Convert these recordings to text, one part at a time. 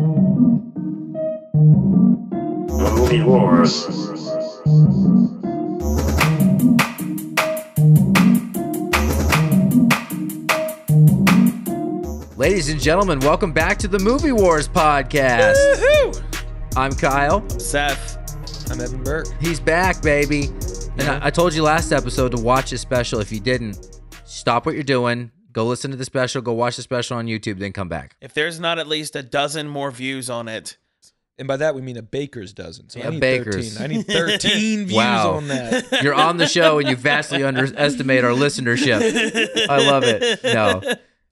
The Movie Wars. Ladies and gentlemen, welcome back to the Movie Wars podcast. Woohoo! I'm Kyle. Seth. I'm Evan Berke. He's back, baby. And I told you last episode to watch his special. If you didn't, stop what you're doing. Go listen to the special. Go watch the special on YouTube, then come back. If there's not at least a dozen more views on it. And by that, we mean a baker's dozen. So Yeah, I need baker's. 13. I need 13 views Wow. on that. You're on the show and you vastly underestimate our listenership. I love it. No.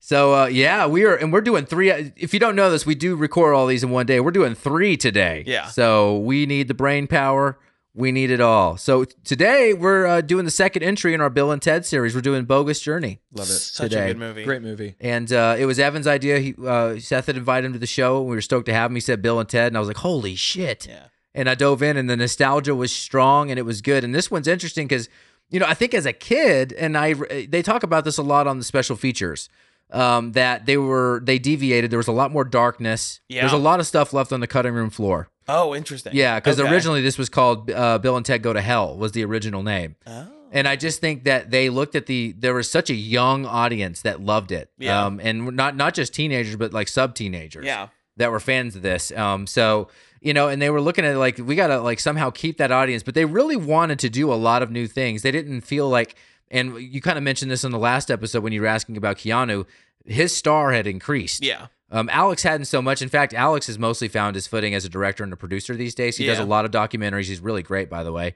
So, yeah, we're doing 3. If you don't know this, we do record all these in one day. We're doing 3 today. Yeah. So we need the brain power. We need it all. So today we're doing the second entry in our Bill and Ted series. We're doing Bogus Journey. Love it. Such Today. a good movie. Great movie. And it was Evan's idea. Seth had invited him to the show. We were stoked to have him. He said Bill and Ted, and I was like, holy shit. Yeah. And I dove in, and the nostalgia was strong, and it was good. And this one's interesting because, I think as a kid, and they talk about this a lot on the special features, that they deviated. There was a lot more darkness. Yeah. There's a lot of stuff left on the cutting room floor. Oh, interesting. Yeah, because Okay. originally this was called Bill and Ted Go to Hell was the original name. Oh. And I just think that they looked at there was such a young audience that loved it. Yeah. And not just teenagers, but like sub-teenagers. Yeah. That were fans of this. So, and they were looking at it like, we got to like somehow keep that audience, but they really wanted to do a lot of new things. They didn't feel like, and you kind of mentioned this in the last episode when you were asking about Keanu, his star had increased. Yeah. Alex hadn't so much. In fact, Alex has mostly found his footing as a director and a producer these days. He does a lot of documentaries. He's really great, by the way.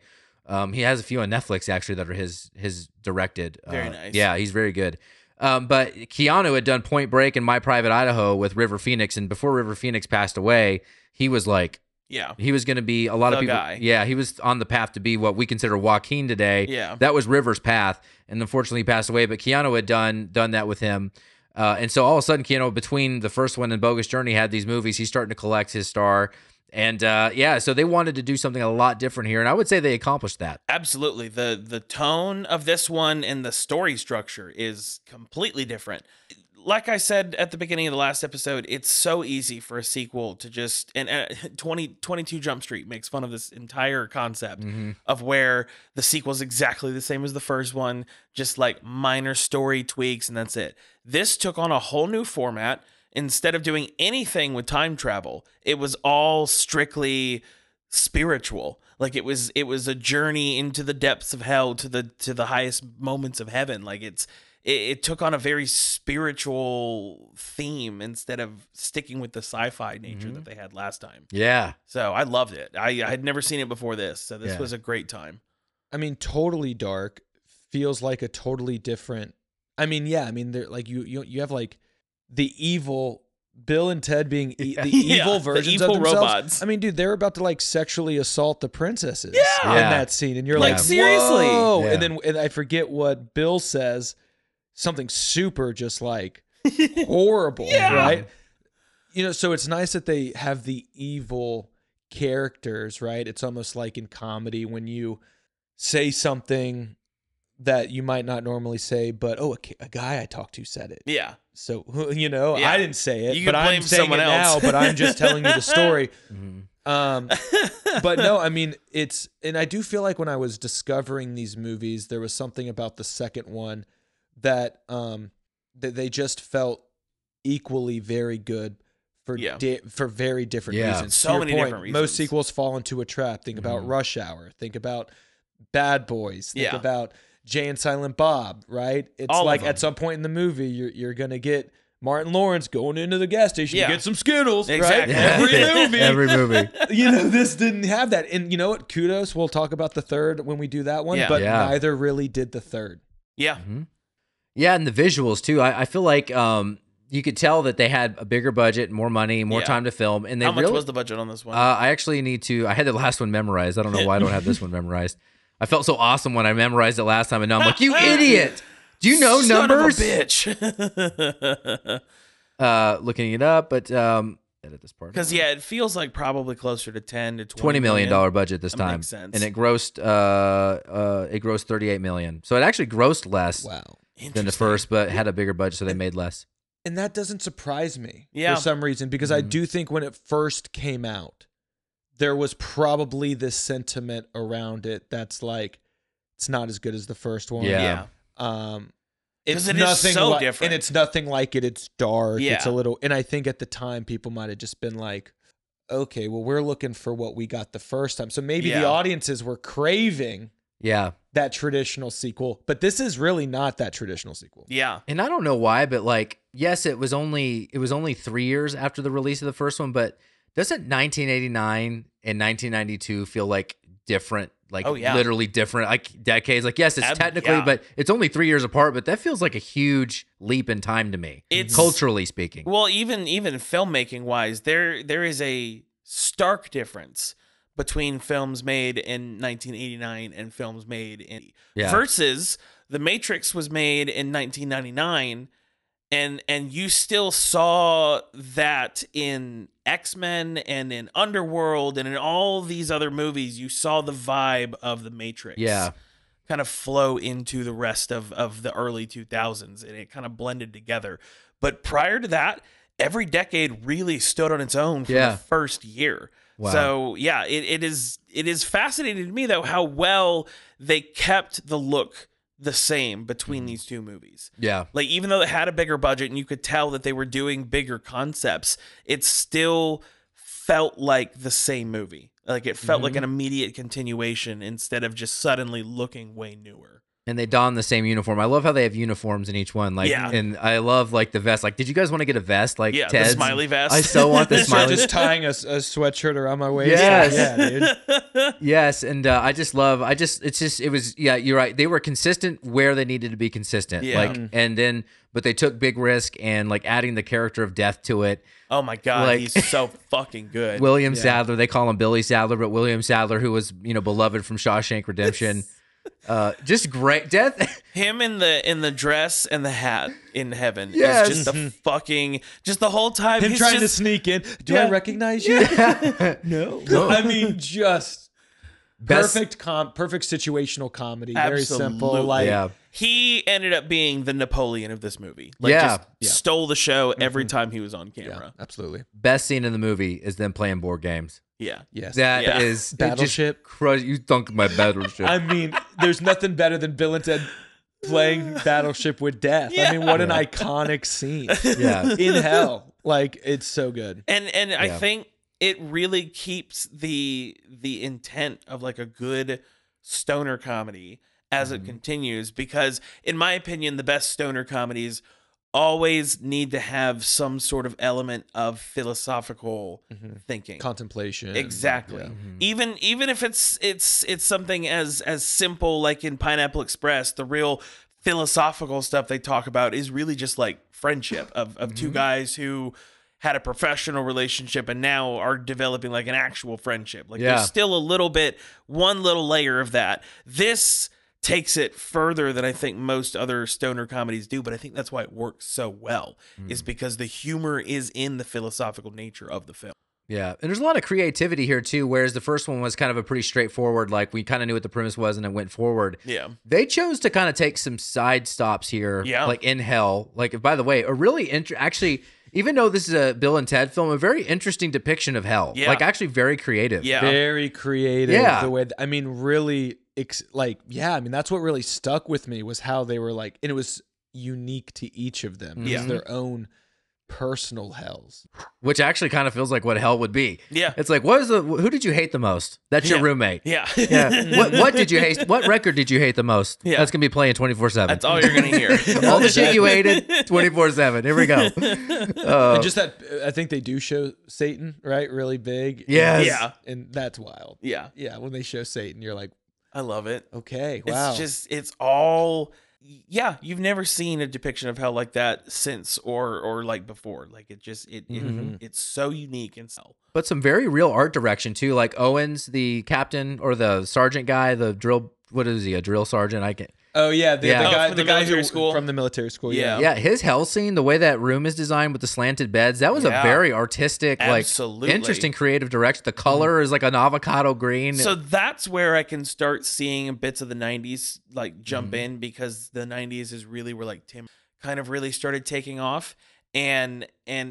He has a few on Netflix, actually, that are his directed. Very nice. Yeah, he's very good. But Keanu had done Point Break and My Private Idaho with River Phoenix, and before River Phoenix passed away, he was like, Yeah. he was going to be a lot of The people. guy. Yeah, he was on the path to be what we consider Joaquin today. Yeah. That was River's path, and unfortunately he passed away. But Keanu had done that with him. And so all of a sudden, Keanu, between the first one and Bogus Journey, had these movies. He's starting to collect his star. And so they wanted to do something a lot different here. And I would say they accomplished that. Absolutely. The tone of this one and the story structure is completely different. Like I said at the beginning of the last episode, it's so easy for a sequel to just, and 22 Jump Street makes fun of this entire concept of where the sequel is exactly the same as the first one, just like minor story tweaks, and that's it. This took on a whole new format. Instead of doing anything with time travel, it was all strictly spiritual. Like it was a journey into the depths of hell to the highest moments of heaven. Like it took on a very spiritual theme instead of sticking with the sci-fi nature that they had last time. Yeah. So I loved it. I had never seen it before this, so this was a great time. I mean, totally dark. Feels like a totally different. I mean, yeah. I mean, they're like you have like the evil Bill and Ted being the evil versions evil of themselves. robots. I mean, dude, they're about to like sexually assault the princesses in Yeah. that scene, and you're Like, like, seriously? Whoa. Yeah. And I forget what Bill says. Something super just like horrible, right? So it's nice that they have the evil characters, right? It's almost like in comedy when you say something that you might not normally say, but a guy I talked to said it. Yeah. So, I Yeah. didn't say it, You but could I'm blame saying someone it else. now, but I'm just telling you the story. Mm-hmm. But no, I mean, and I do feel like when I was discovering these movies, there was something about the second one that they just felt equally very good for for very different reasons. So To your many point, different reasons. Most sequels fall into a trap. Think about Rush Hour. Think about Bad Boys. Think about Jay and Silent Bob, right? It's All of like them. at some point in the movie, you're gonna get Martin Lawrence going into the gas station to get some Skittles, Exactly. right? Every movie. Every movie. This didn't have that. And you know what? Kudos. We'll talk about the third when we do that one, Yeah. but Yeah. neither really did the third. Yeah. Yeah, and the visuals too. I feel like you could tell that they had a bigger budget, more money, more time to film. And they How much was the budget on this one? I actually need to. I had the last one memorized. I don't know why I don't have this one memorized. I felt so awesome when I memorized it last time, and now I'm like, you idiot! Do you know Son numbers? of a bitch. Looking it up, but edit this part. Because it feels like probably closer to 10 to 20 million dollar budget this That time, makes sense. and it grossed 38 million. So it actually grossed less Wow. than the first, but had a bigger budget, so they made less. And that doesn't surprise me Yeah. for some reason, because I do think when it first came out, there was probably this sentiment around it that's like, it's not as good as the first one. Yeah. It's 'Cause it is nothing so like, different. and it's nothing like it. It's dark. Yeah. It's a little, and I think at the time people might have just been like, okay, well, we're looking for what we got the first time. So maybe the Yeah. audiences were craving Yeah. that traditional sequel, but this is really not that traditional sequel. Yeah. And I don't know why, but like, yes, it was only 3 years after the release of the first one, but doesn't 1989 and 1992 feel like different? Like Oh, yeah. literally different, like decades. Like, yes, it's technically, yeah. but it's only 3 years apart. But that feels like a huge leap in time to me, It's- culturally speaking. Well, even filmmaking wise, there is a stark difference between films made in 1989 and films made in versus The Matrix was made in 1999, and you still saw that in X-Men and in Underworld and in all these other movies. You saw the vibe of The Matrix kind of flow into the rest of the early 2000s, and it kind of blended together. But prior to that, every decade really stood on its own from the first year. Wow. So yeah, it is fascinating to me though how well they kept the look the same between these two movies. Yeah. Like, even though they had a bigger budget and you could tell that they were doing bigger concepts, it still felt like the same movie. Like, it felt like an immediate continuation instead of just suddenly looking way newer. And they don the same uniform. I love how they have uniforms in each one. Like, Yeah. and I love like the vest. Like, did you guys want to get a vest? Like, Yeah, Ted's? the smiley vest. I so want the So smiley. just tying a sweatshirt around my waist. Yes. Yeah, dude. Yes, and it was you're right. They were consistent where they needed to be consistent. Yeah. Like, but they took big risk and like adding the character of death to it. Oh my God, Like- he's so fucking good. William Sadler, they call him Billy Sadler, but William Sadler, who was beloved from Shawshank Redemption, just great. Death. Him in the dress and the hat in heaven Yes. is just a fucking, just the whole time. Him he's trying to just, sneak in. Do Yeah. I recognize you? No. I mean, just Best- perfect situational comedy. Very simple. Absolutely. Like, Yeah. He ended up being the Napoleon of this movie. Like, Yeah. just stole the show every time he was on camera. absolutely. Best scene in the movie is them playing board games. Yeah. Yes. That is Yeah. it just Battleship. You thunk my battleship. I mean, there's nothing better than Bill and Ted playing Battleship with death. I mean, what an iconic scene. Yeah. In hell. Like, it's so good. And I Yeah. think it really keeps the intent of like a good stoner comedy as it continues, because in my opinion, the best stoner comedies always need to have some sort of element of philosophical thinking. Contemplation. Exactly. Yeah. Even if it's something as simple like in Pineapple Express, the real philosophical stuff they talk about is really just like friendship of two guys who had a professional relationship and now are developing like an actual friendship. Like, Yeah. there's still a little bit, one little layer of that. This takes it further than I think most other stoner comedies do, but I think that's why it works so well, is because the humor is in the philosophical nature of the film. Yeah, and there's a lot of creativity here too, whereas the first one was kind of a pretty straightforward, like we kind of knew what the premise was and it went forward. Yeah. They chose to kind of take some side stops here, Yeah. like in Hell. Like, by the way, a really actually, even though this is a Bill and Ted film, a very interesting depiction of hell. Yeah. Like, actually very creative. Yeah. Very creative. Yeah. The way, I mean, really, I mean, that's what really stuck with me was how they were like, and it was unique to each of them. It Yeah. was their own personal hells. Which actually kind of feels like what hell would be. Yeah. It's like, who did you hate the most? That's your Yeah. roommate. Yeah. Yeah. What did you hate? What record did you hate the most? Yeah. That's going to be playing 24/7. That's all you're going to hear. All the shit you hated 24/7. Here we go. And just that, I think they do show Satan, right? Really big. Yes. Yeah. And that's wild. Yeah. Yeah. When they show Satan, you're like, I love it. okay, wow. It's all, yeah, you've never seen a depiction of hell like that since or like before. Like, it's so unique and so. But some very real art direction too. Like Owens, the captain or the sergeant guy, the drill. What is he? A drill sergeant? I can. Oh yeah, the Yeah. guy, From the the guy military who school? from the military school. Yeah. Yeah, his hell scene, the way that room is designed with the slanted beds, that was a Yeah. very artistic, Absolutely. like interesting creative direction. The color is like an avocado green. So that's where I can start seeing bits of the 90s like jump in, because the 90s is really where like Tim kind of really started taking off. and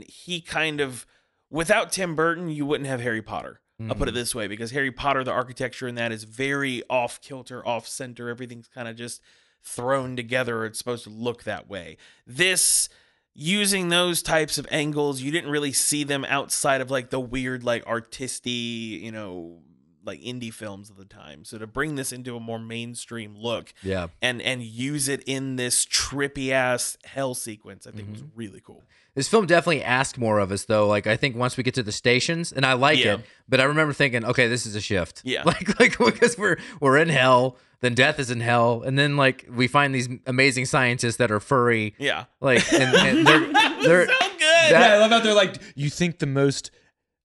he kind of, without Tim Burton, you wouldn't have Harry Potter. I'll put it this way, because Harry Potter, the architecture in that is very off kilter, off center. Everything's kind of just thrown together. It's supposed to look that way. This, using those types of angles, you didn't really see them outside of like the weird, like artisty, you know, like indie films of the time. So to bring this into a more mainstream look, and use it in this trippy ass hell sequence, I think was really cool. This film definitely asked more of us, though. Like, I think once we get to the stations, and I like it, but I remember thinking, okay, this is a shift. Yeah. Like because we're in hell, then death is in hell, and then like we find these amazing scientists that are furry. Yeah. Like, and they're so good. I love how they're like, you think the most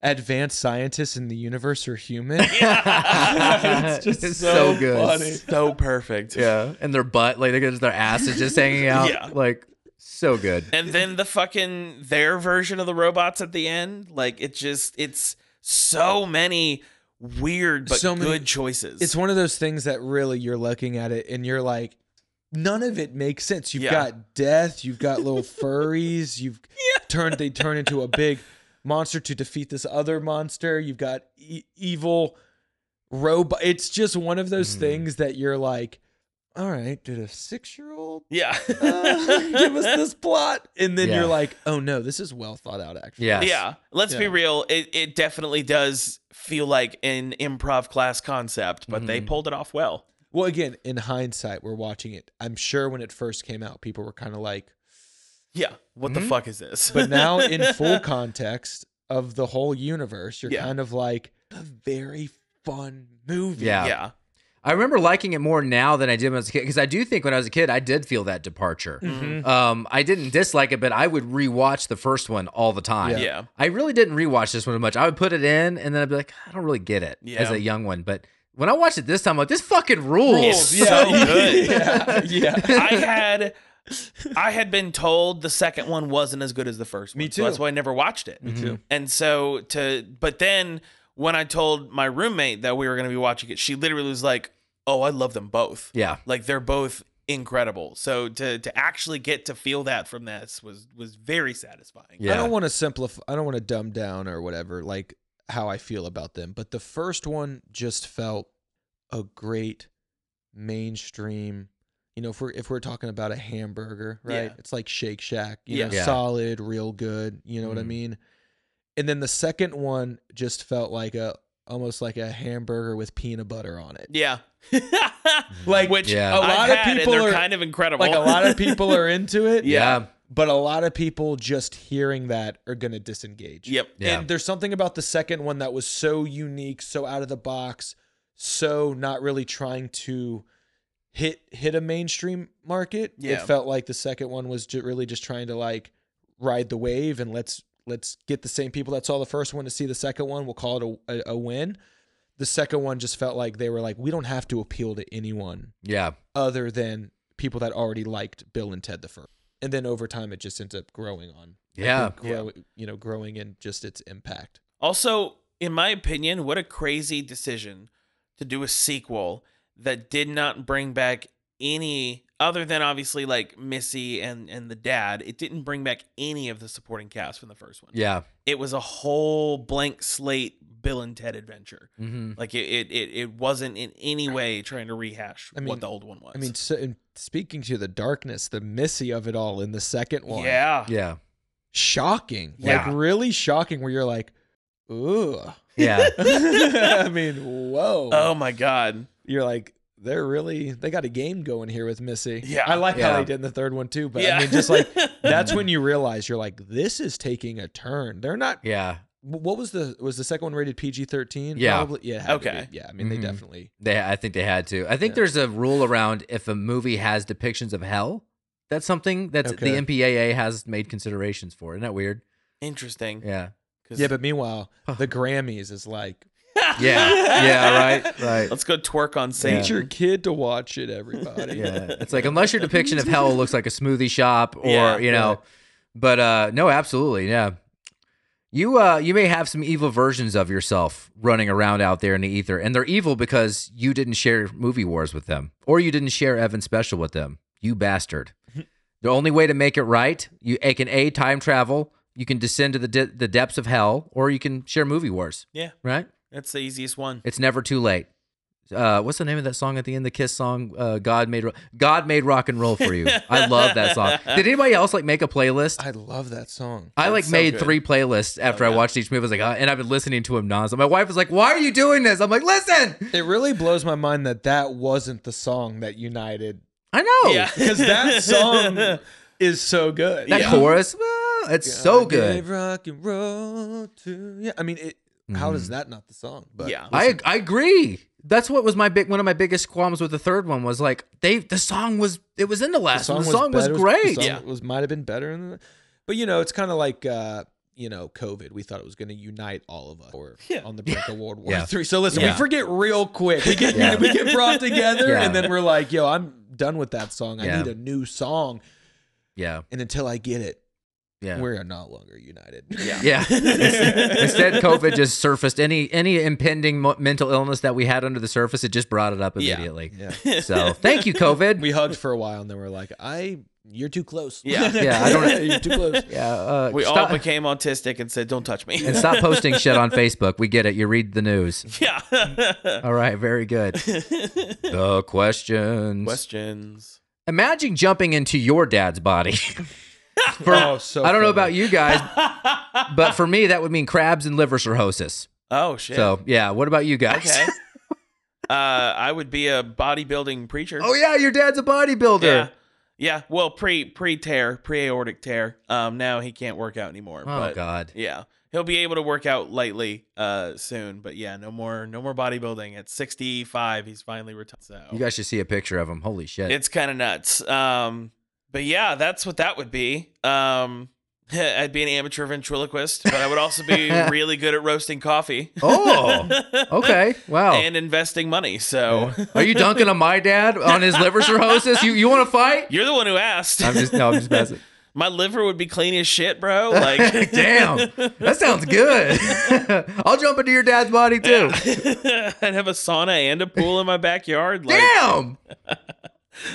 advanced scientists in the universe are human? it's just so good. Funny. So perfect. Yeah. And their butt, like their ass is just hanging out. Yeah. Like, so good. And then the fucking their version of the robots at the end, like it's so many weird but good choices. It's one of those things that really you're looking at it and you're like, none of it makes sense. You've got death, you've got little furries, they turn into a big monster to defeat this other monster. You've got evil robot. It's just one of those things that you're like, all right, did a 6-year-old give us this plot? And then you're like, oh no, this is well thought out, actually. Yeah. Let's be real. It definitely does feel like an improv class concept, but they pulled it off well. Well, again, in hindsight, we're watching it. I'm sure when it first came out, people were kind of like, yeah, what the fuck is this? But now in full context of the whole universe, you're kind of like, a very fun movie. Yeah. I remember liking it more now than I did when I was a kid, because I do think when I was a kid, I did feel that departure. I didn't dislike it, but I would rewatch the first one all the time. Yeah. I really didn't rewatch this one much. I would put it in, and then I'd be like, I don't really get it as a young one. But when I watched it this time, I'm like, this fucking rules. It's so good. Yeah. I had been told the second one wasn't as good as the first one. Me too. So that's why I never watched it. Me too. And so but then when I told my roommate that we were going to be watching it, she literally was like, oh, I love them both. Yeah. Like they're both incredible. So to actually get to feel that from this was very satisfying. Yeah. I don't want to simplify. I don't want to dumb down or whatever, like how I feel about them. But the first one just felt a great mainstream. You know, if we're talking about a hamburger, right? Yeah. It's like Shake Shack, you know, Yeah. solid, real good. You know what I mean? And then the second one just felt like almost like a hamburger with peanut butter on it. Yeah. Like, which Yeah. a lot of people they're are kind of incredible. like, a lot of people are into it. Yeah. But a lot of people just hearing that are going to disengage. Yep. Yeah. And there's something about the second one that was so unique, so out of the box, so not really trying to hit a mainstream market. Yeah. It felt like the second one was really just trying to like ride the wave and let's get the same people that saw the first one to see the second one. We'll call it a win. The second one just felt like they were like, we don't have to appeal to anyone other than people that already liked Bill and Ted the first. And then over time, it just ends up growing on. Growing in just its impact. Also, in my opinion, what a crazy decision to do a sequel that did not bring back any, other than obviously like Missy and the dad, it didn't bring back any of the supporting cast from the first one. Yeah. It was a whole blank slate Bill and Ted adventure. Like it wasn't in any way trying to rehash what the old one was. I mean, so, and speaking to the darkness, the Missy of it all in the second one. Yeah. Shocking. Yeah. Like really shocking where you're like, ooh. Yeah. I mean, whoa. Oh my God. You're like, they got a game going here with Missy. Yeah. I like Yeah. how they did in the third one too, but Yeah. I mean, just like, that's when you realize you're like, this is taking a turn. They're not, Yeah. what was the second one rated PG-13? Yeah. Probably? Yeah. it had to Okay. be. Yeah. I mean, they definitely. I think they had to. I think there's a rule around if a movie has depictions of hell, that's something that Okay. the MPAA has made considerations for. Isn't that weird? Interesting. Yeah. Yeah, but meanwhile, the Grammys is like, Yeah. Right. Let's go twerk on stage. teach your kid to watch it, everybody. Yeah. It's like, unless your depiction of hell looks like a smoothie shop or, Yeah, you know, right. but no, absolutely. Yeah. You may have some evil versions of yourself running around out there in the ether, and they're evil because you didn't share movie wars with them, or you didn't share Evan Special with them. You bastard. The only way to make it right, you can A, time travel, you can descend to the depths of hell, or you can share movie wars. Yeah. Right? That's the easiest one. It's never too late. What's the name of that song at the end? The Kiss song, God made rock and roll for you. I love that song. Did anybody else like make a playlist? I love that song. I like so made good. 3 playlists after I watched each movie. I was like, and I've been listening to them nonstop. My wife was like, "Why are you doing this?" I'm like, "Listen." It really blows my mind that wasn't the song that united, I know. Yeah. because that song is so good. That chorus, it's so good. Gave rock and roll to you. I mean, how is that not the song? But Yeah. I agree. That's what was one of my biggest qualms with the third one was like the song was in the last one. The song was great. The song might have been better than that. But it's kind of like COVID. We thought it was going to unite all of us. Or on the brink of World War III. So listen, we forget real quick. We get brought together, and then we're like, "Yo, I'm done with that song. I need a new song." Yeah. And until I get it, Yeah. we're no longer united. Yeah. Instead, COVID just surfaced any impending mental illness that we had under the surface. It just brought it up immediately. Yeah. So thank you, COVID. We hugged for a while, and then we're like, you're too close. Yeah. Yeah, I don't. You're too close. Yeah, We all became autistic and said, "Don't touch me." and stop posting shit on Facebook. We get it. You read the news. Yeah. All right, very good. The questions. Questions. Imagine jumping into your dad's body. So I don't know funny. about you guys, but for me, that would mean crabs and liver cirrhosis. Oh shit. So yeah, what about you guys? Okay. I would be a bodybuilding preacher. Oh yeah, your dad's a bodybuilder. Yeah. Yeah. Well, pre-aortic tear. Now he can't work out anymore. Oh but God. Yeah. He'll be able to work out lightly soon, but yeah, no more bodybuilding. At 65, he's finally retired. So You guys should see a picture of him. Holy shit. it's kind of nuts. But yeah, that's what that would be. I'd be an amateur ventriloquist, but I would also be really good at roasting coffee. Oh, okay. Wow. And investing money. So Are you dunking on my dad on his liver cirrhosis? You want to fight? you're the one who asked. I'm just messing. My liver would be clean as shit, bro. Like, Damn, that sounds good. I'll jump into your dad's body too. I'd have a sauna and a pool in my backyard. Like, Damn.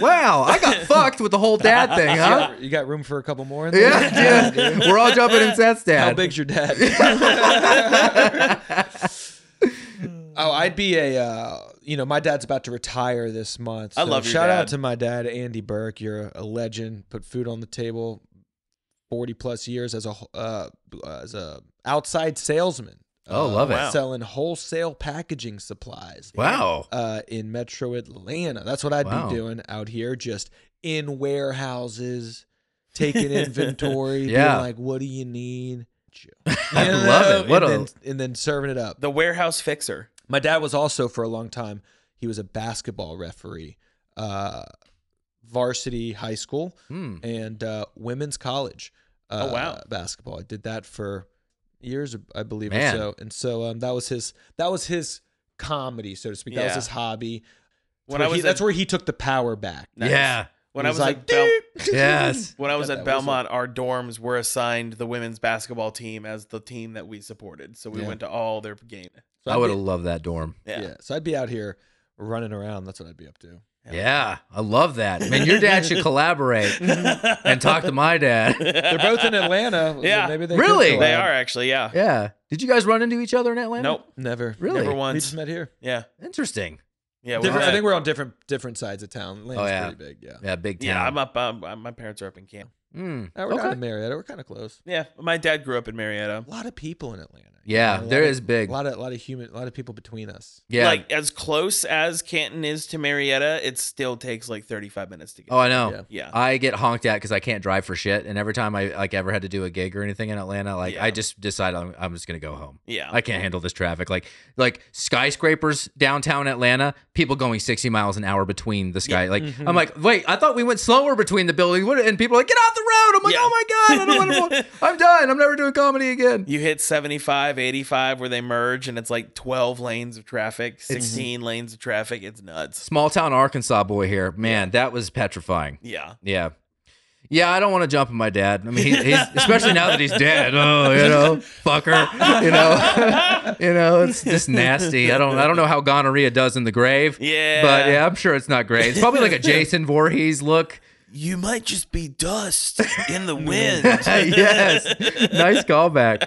Wow, I got fucked with the whole dad thing, huh? You got room for a couple more in there? Yeah. We're all jumping in Seth's dad. How big's your dad? I'd be my dad's about to retire this month. So I love your shout dad. out to my dad, Andy Berke. You're a legend. Put food on the table, 40 plus years as a outside salesman. Oh, love it. Wow. Selling wholesale packaging supplies. Wow. In Metro Atlanta. That's what I'd Wow. be doing out here, just in warehouses, taking inventory, Yeah. being like, what do you need? I love it. And then serving it up. the warehouse fixer. My dad was also, for a long time, he was a basketball referee, varsity high school and women's college Oh, wow. basketball. I did that for years, I believe, Man. or so. And so that was his comedy, so to speak. That was Yeah. his hobby. When That's where he took the power back. Nice. Yeah. When He I was was like, at Yes. when I was Got at that whistle. Belmont, our dorms were assigned the women's basketball team as the team that we supported. So we Yeah. went to all their games. So I I'd would be- have loved that dorm. Yeah. So I'd be out here running around. That's what I'd be up to. Yeah, I love that. Man, your dad should collaborate and talk to my dad. They're both in Atlanta. Yeah. Maybe they Really? could They collab. are actually, yeah. Yeah. Did you guys run into each other in Atlanta? Nope. Never. Really? Never We once. just met here. Yeah. Interesting. Yeah. I think we're on different sides of town. Atlanta's yeah. pretty big. Yeah. Yeah, big town. Yeah, I'm up. My parents are up in Camp. Mm. We're Okay. not in Marietta. We're kind of close. Yeah, my dad grew up in Marietta. A lot of people in Atlanta. Yeah, A lot there of- is big. A lot of people between us. Yeah. Like as close as Canton is to Marietta, it still takes like 35 minutes to get. Oh, I know. Yeah. Yeah. I get honked at because I can't drive for shit, and every time I ever had to do a gig or anything in Atlanta, Yeah. I just decide I'm just gonna go home. Yeah. I can't handle this traffic. Like skyscrapers downtown Atlanta, people going 60 miles an hour between the sky. Like I'm like, wait, I thought we went slower between the buildings, and people are like, get off the road. I'm like, Yeah. oh my god, I don't want to. I'm done. I'm never doing comedy again. You hit 75, 85 where they merge and it's like 12 lanes of traffic, 16 lanes of traffic. It's nuts. Small town Arkansas boy here, man. That was petrifying. Yeah. Yeah. Yeah, I don't want to jump on my dad. I mean, he's especially now that he's dead. Oh, fucker. It's just nasty. I don't know how gonorrhea does in the grave. Yeah. But yeah, I'm sure it's not great. It's probably like a Jason Voorhees look. You might just be dust in the wind. Yes, nice callback.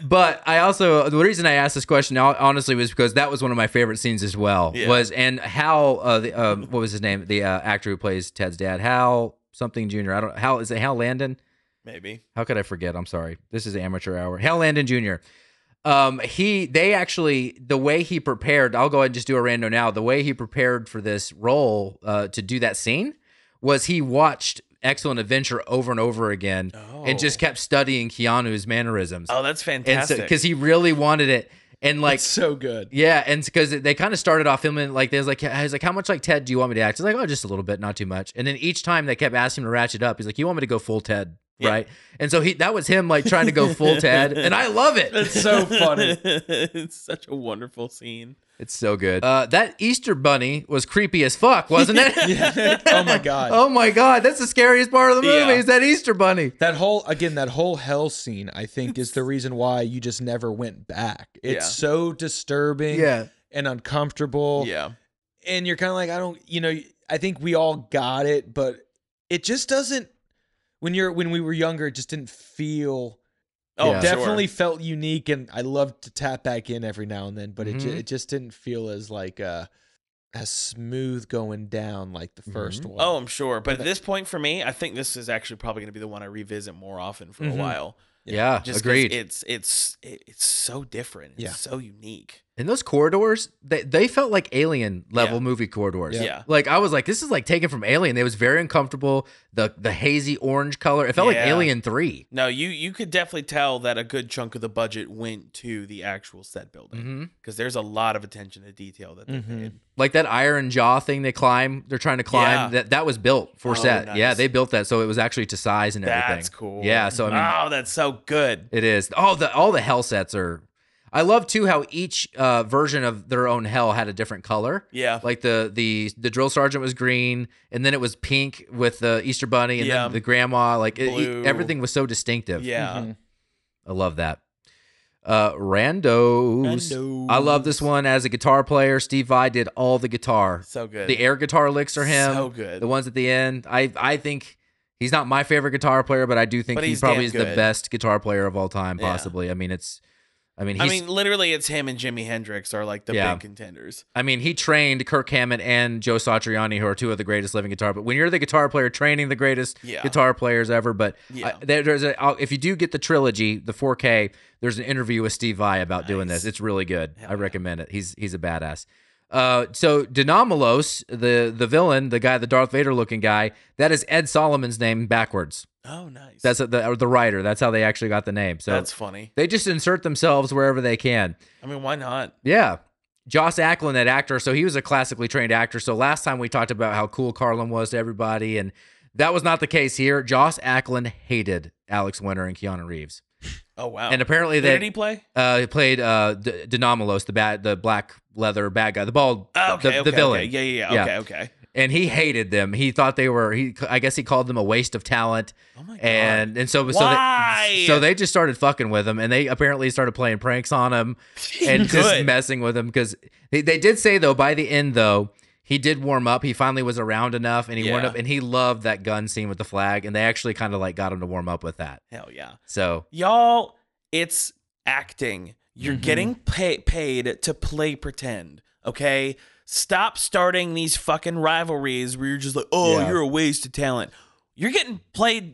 But I also, the reason I asked this question honestly was because that was one of my favorite scenes as well. Yeah. Was and Hal, what was his name? The actor who plays Ted's dad, Hal something Jr. I don't. Hal, is it Hal Landon? Maybe. How could I forget? I'm sorry. This is amateur hour. Hal Landon Jr. They actually, the way he prepared, I'll go ahead and just do a rando now. The way he prepared for this role to do that scene was he watched Excellent Adventure over and over again and just kept studying Keanu's mannerisms. Oh, that's fantastic. Because he really wanted it. And like, It's so good. yeah, and because they kind of started off filming like I was like, how much like Ted do you want me to act? He's like, oh, just a little bit, not too much. And then each time they kept asking him to ratchet up. He's like, you want me to go full Ted, right? And so that was him like trying to go full Ted, and I love it. It's so funny. It's such a wonderful scene. It's so good. That Easter bunny was creepy as fuck, wasn't it? Oh my god. Oh my god, that's the scariest part of the movie. Yeah. Is that Easter bunny? That whole hell scene, I think, is the reason why you just never went back. It's Yeah. so disturbing and uncomfortable. Yeah. And you're kind of like, I think we all got it, but it just doesn't, when we were younger, it just didn't feel, Oh, Yeah. definitely felt unique. And I love to tap back in every now and then, but it just didn't feel as like, as smooth going down like the first one. Oh, I'm sure. But at this point for me, I think this is actually probably going to be the one I revisit more often for a while. Yeah, Just 'cause agreed. it's so different. It's so unique. And those corridors, they felt like Alien level movie corridors. Yeah. Like I was like, this is like taken from Alien. It was very uncomfortable. The hazy orange color. It felt like Yeah. Alien 3. No, you could definitely tell that a good chunk of the budget went to the actual set building because there's a lot of attention to detail that they paid. Like that iron jaw thing they're trying to climb, that was built for set. nice. Yeah, they built that so it was actually to size and everything. That's cool. Yeah, so I mean, oh, that's so good. it is. All the hell sets are. I love too how each version of their own hell had a different color. Yeah. Like the drill sergeant was green, and then it was pink with the Easter bunny, and then the grandma. Like Blue. everything was so distinctive. Yeah. I love that. Randos. I love this one as a guitar player. Steve Vai did all the guitar. So good. The air guitar licks are him. So good. The ones at the end. I think he's not my favorite guitar player, but I do think But he he's probably damn is the good. best guitar player of all time, Yeah. possibly. I mean, literally, it's him and Jimi Hendrix are like the big contenders. I mean, he trained Kirk Hammett and Joe Satriani, who are two of the greatest living guitar. But when you're the guitar player training the greatest guitar players ever, but if you do get the trilogy, the 4K, there's an interview with Steve Vai about doing this. It's really good. I recommend it. He's a badass. So Denomalos, the villain, the guy, the Darth Vader looking guy, that is Ed Solomon's name backwards. Oh, nice. That's the writer. That's how they actually got the name. So That's funny. they just insert themselves wherever they can. I mean, why not? Yeah. Joss Acklin, that actor, so he was a classically trained actor. So last time we talked about how cool Carlin was to everybody, and that was not the case here. Joss Acklin hated Alex Winter and Keanu Reeves. Oh, wow. And apparently Who did he play? He played Denomalos, the black leather bad guy, the bald, Okay, the villain. Okay. Yeah. Okay. And he hated them. He thought they were. I guess he called them a waste of talent. Oh my god! And so Why? so they just started fucking with him, and they apparently started playing pranks on him and just messing with him because they did say though by the end though he did warm up. He finally was around enough, and he warmed up, and he loved that gun scene with the flag, and they actually kind of like got him to warm up with that. Hell yeah! So y'all, it's acting. You're getting paid to play pretend. Okay. Stop starting these fucking rivalries where you're just like, you're a waste of talent. You're getting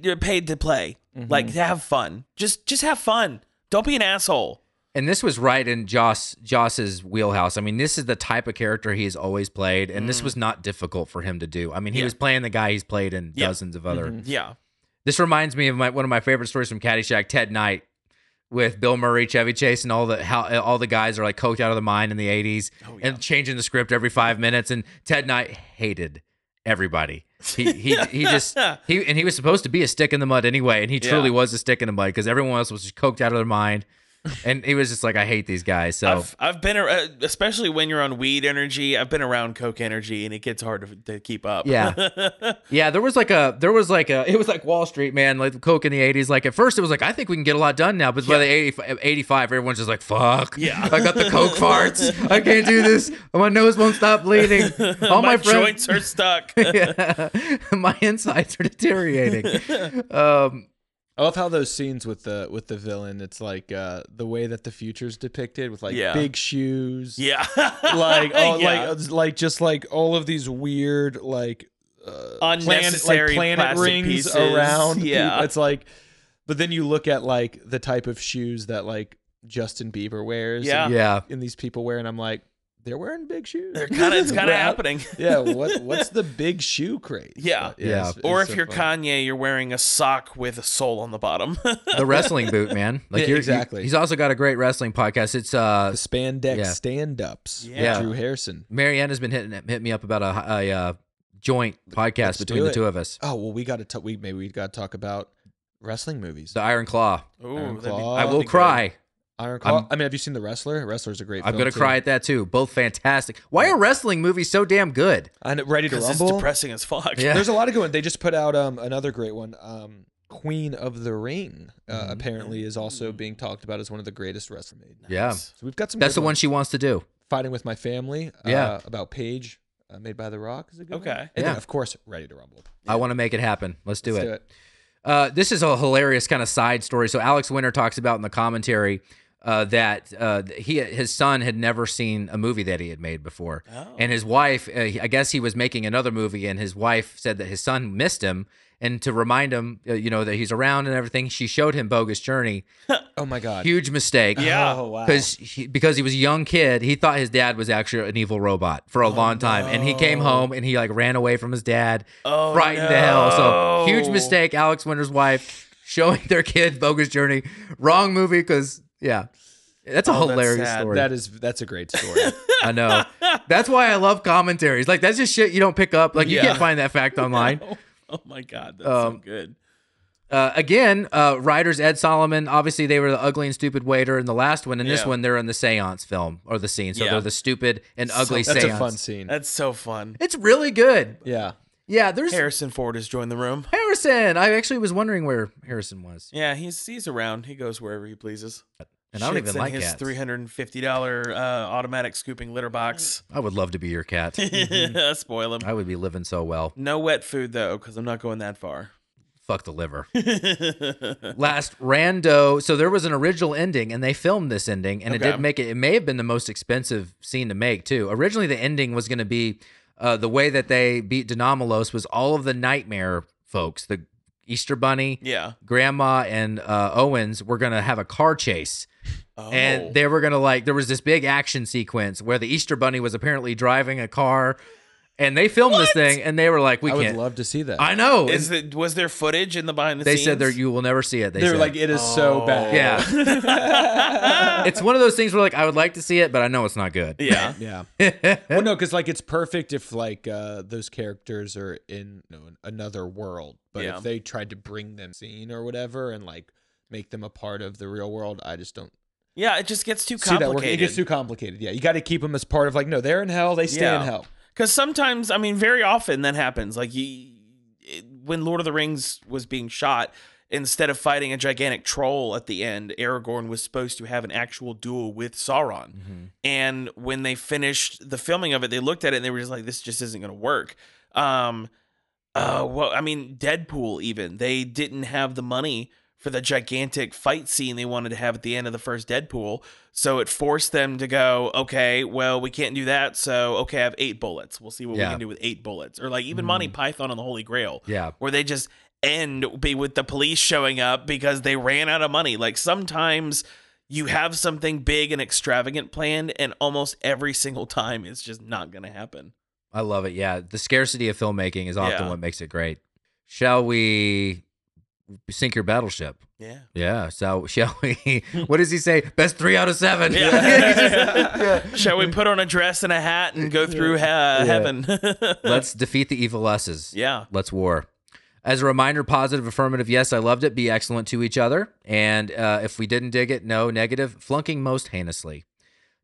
you're paid to play. Like, to have fun. Just have fun. Don't be an asshole. And this was right in Joss's wheelhouse. I mean, this is the type of character he's always played, and this was not difficult for him to do. I mean, he was playing the guy he's played in dozens of other. Yeah. This reminds me of one of my favorite stories from Caddyshack, Ted Knight, with Bill Murray, Chevy Chase, and all the guys are like coked out of their mind in the 80s and changing the script every 5 minutes. And Ted Knight hated everybody. He was supposed to be a stick in the mud anyway, and he truly was a stick in the mud because everyone else was just coked out of their mind. And he was just like, I hate these guys. So I've been, especially when you're on weed energy, I've been around coke energy, and it gets hard to keep up. Yeah. Yeah, it was like Wall Street, man, like coke in the 80s. Like at first it was like, I think we can get a lot done now, but by the 85, everyone's just like, fuck. Yeah. I got the coke farts. I can't do this. My nose won't stop bleeding. All my joints are stuck. Yeah. My insides are deteriorating. I love how those scenes with the villain, it's like the way that the future's depicted with like big shoes. Yeah. like just like all of these weird like unnecessary planet rings pieces around. Yeah. It's like, but then you look at like the type of shoes that like Justin Bieber wears. Yeah. And these people wear, and I'm like, they're wearing big shoes. It's kind of happening. Yeah. What's the big shoe craze? Yeah. Yeah. Or it's if so you're fun. Kanye, you're wearing a sock with a sole on the bottom. The wrestling boot, man. Like Yeah, exactly. He's also got a great wrestling podcast. It's The spandex stand-ups. Yeah. With Drew Harrison. Marianne has been hitting me up about a joint podcast between the two of us. Oh well, we got to maybe we got to talk about wrestling movies. The Iron Claw. Ooh, Iron that'd be- Claw. I will that'd be cry. Iron Claw. I mean, have you seen The Wrestler? Wrestler's a great I'm film. gonna cry at that too. Both fantastic. Why are wrestling movies so damn good? And Ready to good. 'Cause it's Rumble. depressing as fuck. Yeah. There's a lot of good ones. They just put out another great one. Queen of the Ring apparently is also being talked about as one of the greatest wrestlers made. Yeah, So we've got some. that's good the one ones. she wants to do. Fighting with My Family. Yeah. About Paige, made by The Rock, is a good one. Okay. And Yeah. then, of course, Ready to Rumble. I want to make it happen. Let's do Let's it. This is a hilarious kind of side story. So Alex Winter talks about in the commentary that his son had never seen a movie that he had made before, and his wife, I guess he was making another movie, and his wife said that his son missed him, and to remind him, that he's around and everything, she showed him Bogus Journey. Oh my God. Huge mistake. Yeah. Oh wow. Because he was a young kid, he thought his dad was actually an evil robot for a long time, and he came home and he like ran away from his dad, frightened to hell. So huge mistake. Alex Winter's wife showing their kid Bogus Journey, wrong movie. Because that's a hilarious sad. story. That's a great story. I know. That's why I love commentaries. Like that's just shit you don't pick up. Like you can't find that fact online. Oh my God, that's so good. Again, writers Ed Solomon, obviously they were the ugly and stupid waiter in the last one. In this Yeah. one, they're in the seance film or the scene. So Yeah. they're the stupid and ugly That's seance. a fun scene. That's so fun. It's really good. Yeah. Yeah, there's Harrison Ford has joined the room. Harrison. I actually was wondering where Harrison was. Yeah, he's around. He goes wherever he pleases. And I don't even Shits in like his cats. $350 automatic scooping litter box. I would love to be your cat. Spoil him. I would be living so well. No wet food though, because I'm not going that far. Fuck the liver. Last rando. So there was an original ending, and they filmed this ending, and it Okay. did make it. It may have been the most expensive scene to make too. Originally, the ending was going to be the way that they beat Denomalos was all of the Nightmare folks, the Easter Bunny, Yeah. Grandma, and Owens were going to have a car chase. Oh. And they were gonna there was this big action sequence where the Easter Bunny was apparently driving a car, and they filmed this thing, and they were like, "We I can't." would love to see that. I know. Was there footage in the behind the They scenes? said there you will never see it. They're said. like, it is so bad. Yeah. It's one of those things where like I would like to see it, but I know it's not good. Yeah. Yeah. Well, no, because like it's perfect if like those characters are in another world, but Yeah. if they tried to bring them scene or whatever and like make them a part of the real world, I just don't Yeah, it just gets too see that working. It complicated. gets too complicated. Yeah, you got to keep them as part of like, no, they're in hell, they stay in hell. Because sometimes, I mean, very often that happens. Like when Lord of the Rings was being shot, instead of fighting a gigantic troll at the end, Aragorn was supposed to have an actual duel with Sauron. And when they finished the filming of it, they looked at it and they were just like, "This just isn't going to work." Well, I mean, Deadpool even, they didn't have the money for the gigantic fight scene they wanted to have at the end of the first Deadpool. So it forced them to go, okay, well, we can't do that. So, okay, I have 8 bullets. We'll see what we can do with 8 bullets. Or like even Monty Python on the Holy Grail. Yeah. Where they just end with the police showing up because they ran out of money. Like sometimes you have something big and extravagant planned, and almost every single time it's just not going to happen. I love it. Yeah. The scarcity of filmmaking is often Yeah. what makes it great. Shall we sink your battleship? Yeah. Yeah. So shall we? What does he say? Best 3 out of 7. Shall we put on a dress and a hat and go through heaven? Let's defeat the evil S's. Yeah. Let's war. As a reminder, positive, affirmative, yes, I loved it. Be excellent to each other. And if we didn't dig it, no, negative, flunking most heinously.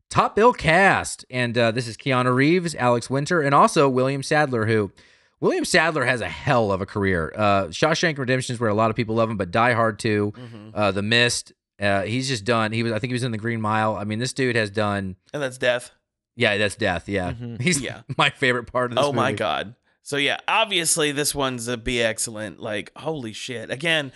Top bill cast. And this is Keanu Reeves, Alex Winter, and also William Sadler, who William Sadler has a hell of a career. Shawshank Redemption is where a lot of people love him, but Die Hard 2, The Mist, he's just done. I think he was in The Green Mile. I mean, this dude has done. And that's Death. Yeah, that's Death. Yeah. He's my favorite part of this movie. Oh my God. So yeah, obviously this one's a Be Excellent. Like, holy shit. Again,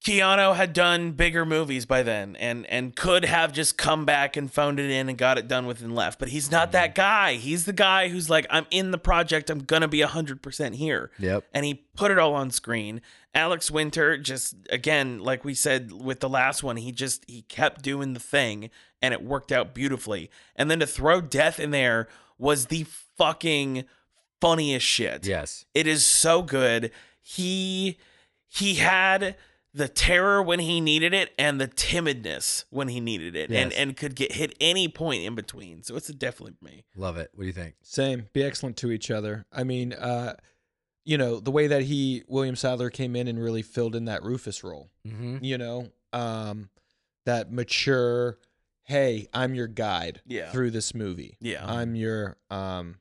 Keanu had done bigger movies by then and could have just come back and phoned it in and got it done with and left. But he's not that guy. He's the guy who's like, I'm in the project. I'm going to be 100% here. Yep. And he put it all on screen. Alex Winter, just again, like we said with the last one, he kept doing the thing and it worked out beautifully. And then to throw Death in there was the fucking funniest shit. Yes. It is so good. He had the terror when he needed it and the timidness when he needed it, yes. and could get hit any point in between. So it's definitely me. Love it. What do you think? Same. Be excellent to each other. I mean, the way that William Sadler came in and really filled in that Rufus role, that mature, hey, I'm your guide through this movie. Yeah. I'm your, I'm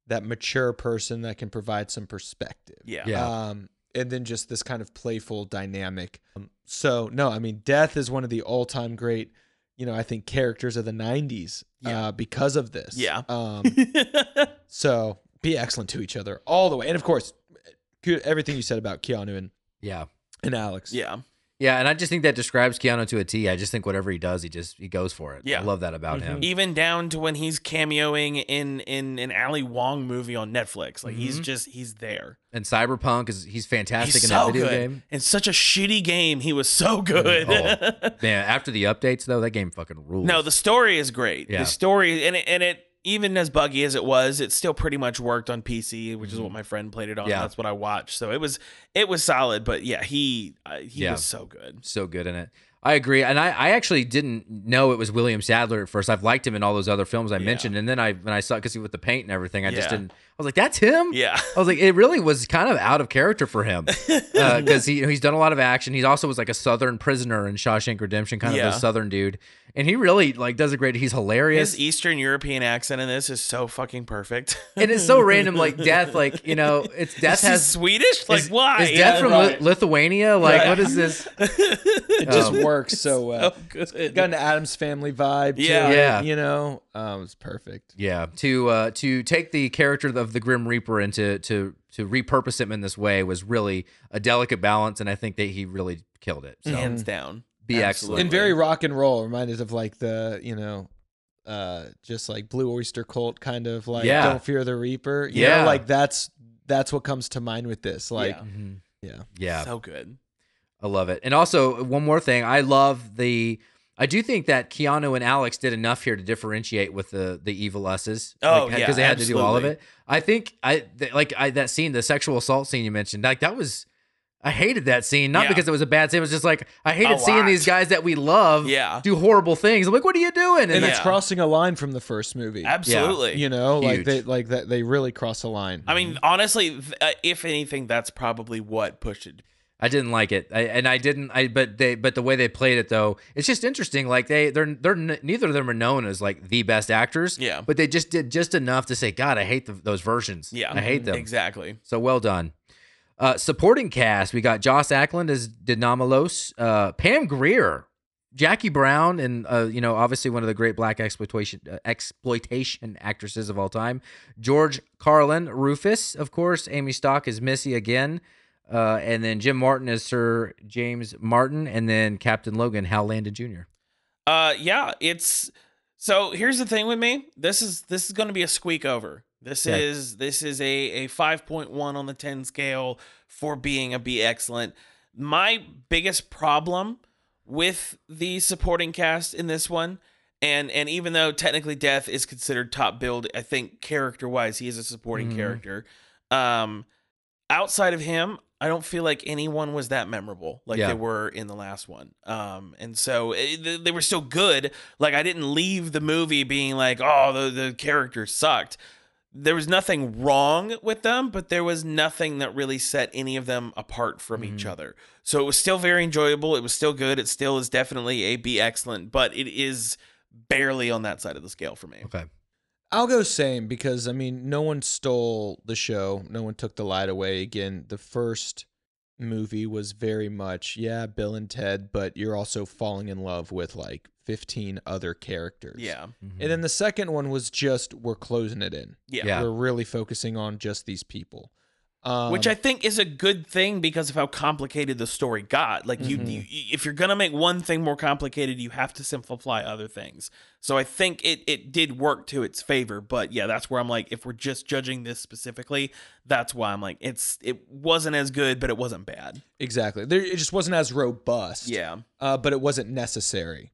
that mature person that can provide some perspective. Yeah. And then just this kind of playful dynamic. So no, I mean, Death is one of the all-time great, I think characters of the 90s because of this. Yeah. So be excellent to each other all the way. And of course, everything you said about Keanu and Alex. Yeah. Yeah, and I just think that describes Keanu to a T. I just think whatever he does, he goes for it. Yeah. I love that about him. Even down to when he's cameoing in an Ali Wong movie on Netflix. Like he's there. And Cyberpunk he's fantastic He's in that so video good. game. In such a shitty game, he was so good. Man, after the updates though, that game fucking rules. No, the story is great. Yeah. The story and it even as buggy as it was, it still pretty much worked on PC, which is what my friend played it on. Yeah. That's what I watched. So it was solid, but yeah, he was so good. So good in it. I agree. And I actually didn't know it was William Sadler at first. I've liked him in all those other films I mentioned. And then when I saw it, because with the paint and everything, I just didn't. I was like, that's him? Yeah. I was like, it really was kind of out of character for him. Because he's done a lot of action. He also was like a Southern prisoner in Shawshank Redemption, kind of a Southern dude. And he really does a great, he's hilarious. His Eastern European accent in this is so fucking perfect. And it's so random, like Death, it's Death has Swedish? Like why? Is Death from Lithuania? Like what is this? It just works so well. So good. Got an Addams Family vibe. Yeah. It was perfect. Yeah, to take the character of the Grim Reaper and to repurpose him in this way was really a delicate balance, and I think that he really killed it. So, Hands down. be excellent. And very rock and roll. Reminded of like the, just like Blue Oyster Cult kind of like Don't Fear the Reaper. You know, like that's what comes to mind with this. Like, Yeah. So good. I love it. And also, one more thing. I do think that Keanu and Alex did enough here to differentiate with the evil us's. Because they had to do all of it. I think that scene, the sexual assault scene you mentioned, like that was, I hated that scene. Not because it was a bad scene. It was just like, I hated seeing these guys that we love do horrible things. I'm like, what are you doing? And it's crossing a line from the first movie. Absolutely. Huge. They really cross a line. I mean, honestly, if anything, that's probably what pushed it. I didn't like it, but the way they played it though, it's just interesting. Like they're neither of them are known as like the best actors. Yeah, but they just did just enough to say, God, I hate those versions. Yeah, I hate them exactly. So well done. Supporting cast, we got Joss Ackland as Dinamolos, Pam Grier, Jackie Brown, and obviously one of the great black exploitation actresses of all time, George Carlin, Rufus, of course. Amy Stock is Missy again. And then Jim Martin is Sir James Martin, and then Captain Logan, Hal Landon Jr. It's so. Here's the thing with me. This is going to be a squeak over. This is a 5.1 on the 10 scale for being a Be Excellent. My biggest problem with the supporting cast in this one, and even though technically Death is considered top billed, I think character wise he is a supporting character. Outside of him, I don't feel like anyone was that memorable like they were in the last one. And so they were still good. Like I didn't leave the movie being like, oh, the character sucked. there was nothing wrong with them, but there was nothing that really set any of them apart from each other. So it was still very enjoyable. It was still good. It still is definitely a B excellent, but it is barely on that side of the scale for me. Okay. I'll go same because, I mean, no one stole the show. No one took the light away. Again, the first movie was very much, Bill and Ted, but you're also falling in love with like 15 other characters. Yeah. And then the second one was just, we're closing it in. Yeah. We're really focusing on just these people. Which I think is a good thing because of how complicated the story got. Like you if you're gonna make one thing more complicated, you have to simplify other things. So I think it did work to its favor. But yeah, that's where I'm like, if we're just judging this specifically, that's why I'm like, it wasn't as good, but it wasn't bad. Exactly. It just wasn't as robust. Yeah. But it wasn't necessary.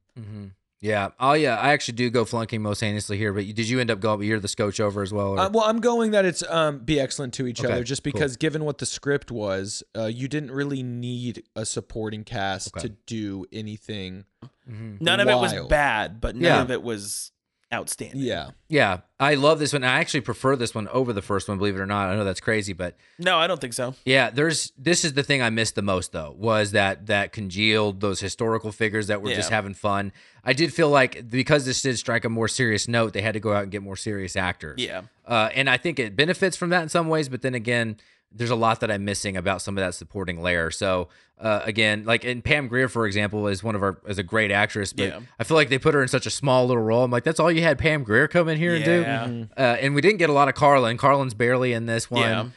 Yeah. Oh, yeah. I actually do go flunking most heinously here, but did you end up going? You're the scotch over as well? Or? Well, I'm going that it's be excellent to each Okay, other, just because given what the script was, you didn't really need a supporting cast to do anything. None of it was bad, but none of it was outstanding. Yeah. Yeah. I love this one. I actually prefer this one over the first one, believe it or not. I know that's crazy, but No, I don't think so. yeah, this is the thing I missed the most though, was that congealed, those historical figures that were just having fun. I did feel like because this did strike a more serious note, they had to go out and get more serious actors. Yeah. And I think it benefits from that in some ways, but then again, there's a lot that I'm missing about some of that supporting layer. So again, like in Pam Grier, for example, is a great actress, but I feel like they put her in such a small little role. I'm like, that's all you had Pam Grier come in here and do? And we didn't get a lot of Carlin. Carlin's barely in this one.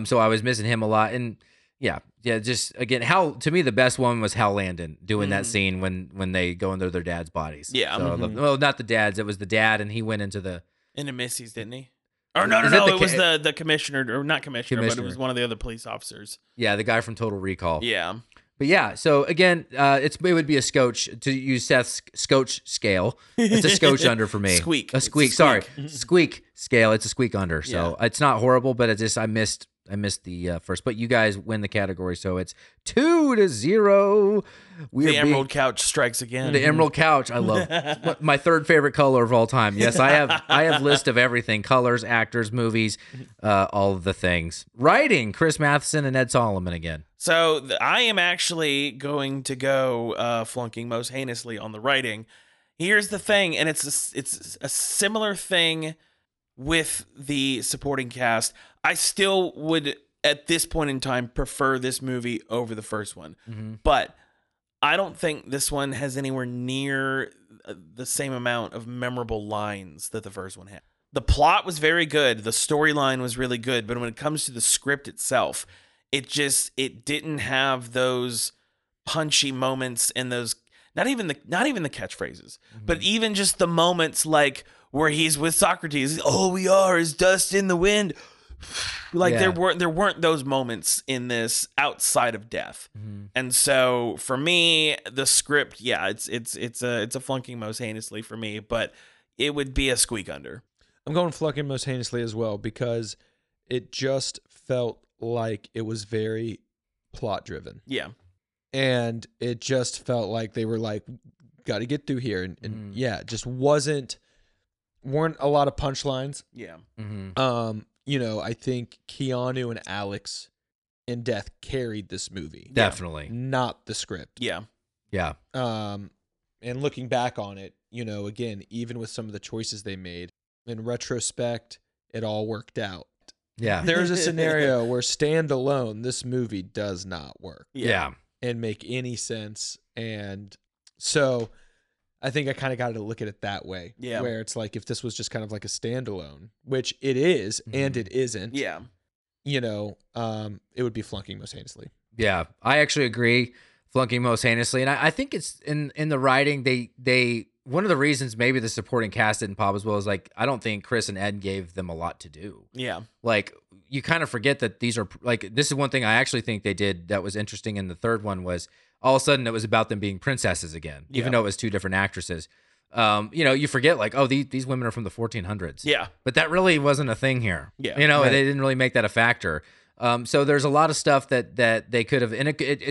So I was missing him a lot. And yeah, just again, to me, the best one was Hal Landon doing that scene when they go into their dad's bodies. Yeah. So I loved, well, not the dad's, it was the dad, and he went into the Missy's, didn't he? Or no, it was the commissioner, or not commissioner, but it was one of the other police officers. Yeah, the guy from Total Recall. Yeah. But yeah, so again, it would be a scotch, to use Seth's scotch scale. It's a scotch under for me. Squeak. A squeak. Sorry, squeak scale. It's a squeak under. So it's not horrible, but it just I missed the first. But you guys win the category, so it's 2-0. The Emerald Couch strikes again. The Emerald Couch, I love. My third favorite color of all time. Yes, I have list of everything: colors, actors, movies, all of the things. Writing: Chris Matheson and Ed Solomon again. So I am actually going to go flunking most heinously on the writing. Here's the thing, and it's a similar thing with the supporting cast. I still would, at this point in time, prefer this movie over the first one. But I don't think this one has anywhere near the same amount of memorable lines that the first one had. The plot was very good. The storyline was really good. But when it comes to the script itself, it didn't have those punchy moments and those not even the catchphrases, but even just the moments like where he's with Socrates. All we are is dust in the wind. Like there weren't those moments in this outside of death. And so for me, the script, it's a flunking most heinously for me, but it would be a squeak under. I'm going flunking most heinously as well because it just felt like it was very plot driven. Yeah. And it just felt like they were like, got to get through here. And it just weren't a lot of punchlines. Yeah. I think Keanu and Alex in Death carried this movie. Definitely. Not the script. Yeah. Yeah. And looking back on it, again, even with some of the choices they made, in retrospect, it all worked out. Yeah. There's a scenario where standalone, this movie does not work. Yeah. And make any sense. And so I think I kind of got to look at it that way. Yeah. Where it's like, if this was just kind of like a standalone, which it is, and it isn't. Yeah. It would be flunking most heinously. Yeah. I actually agree. Flunking most heinously. And I think it's in the writing, they one of the reasons maybe the supporting cast didn't pop as well is like, I don't think Chris and Ed gave them a lot to do. Yeah. Like, you kind of forget that these are like, this is one thing I actually think they did that was interesting in the third one was all of a sudden it was about them being princesses again, even though it was two different actresses. You forget like, oh, these women are from the 1400s. Yeah. But that really wasn't a thing here. Yeah. They didn't really make that a factor. So there's a lot of stuff that they could have, and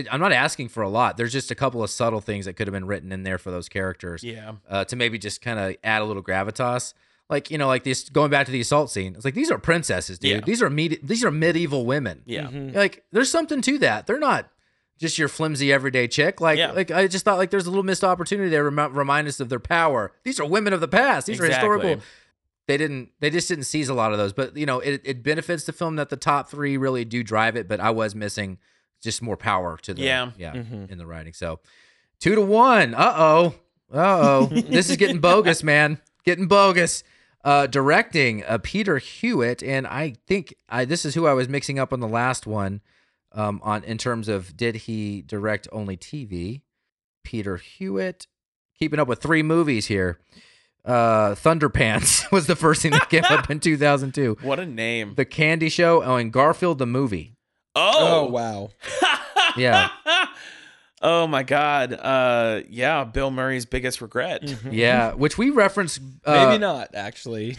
I'm not asking for a lot. There's just a couple of subtle things that could have been written in there for those characters. Yeah. To maybe just kind of add a little gravitas. like, you know, like this, going back to the assault scene. It's like, these are princesses, dude. Yeah. These are medieval women. Yeah. Like, there's something to that. They're not just your flimsy everyday chick. Like, like I just thought, like, there's a little missed opportunity there to remind us of their power. These are women of the past. These are historical. They just didn't seize a lot of those. But, you know, it benefits the film that the top three really do drive it. But I was missing just more power to the in the writing. So 2-1. Uh-oh. This is getting bogus, man. Getting bogus. Directing Peter Hewitt, and I think this is who I was mixing up on the last one. In terms of, did he direct only TV? Peter Hewitt, keeping up with 3 movies here. Thunderpants was the first thing that came up in 2002. What a name! The Candy Show, and Garfield the movie. Oh wow. Yeah. Oh my God. Yeah, Bill Murray's biggest regret. Yeah, which we referenced. Maybe not, actually.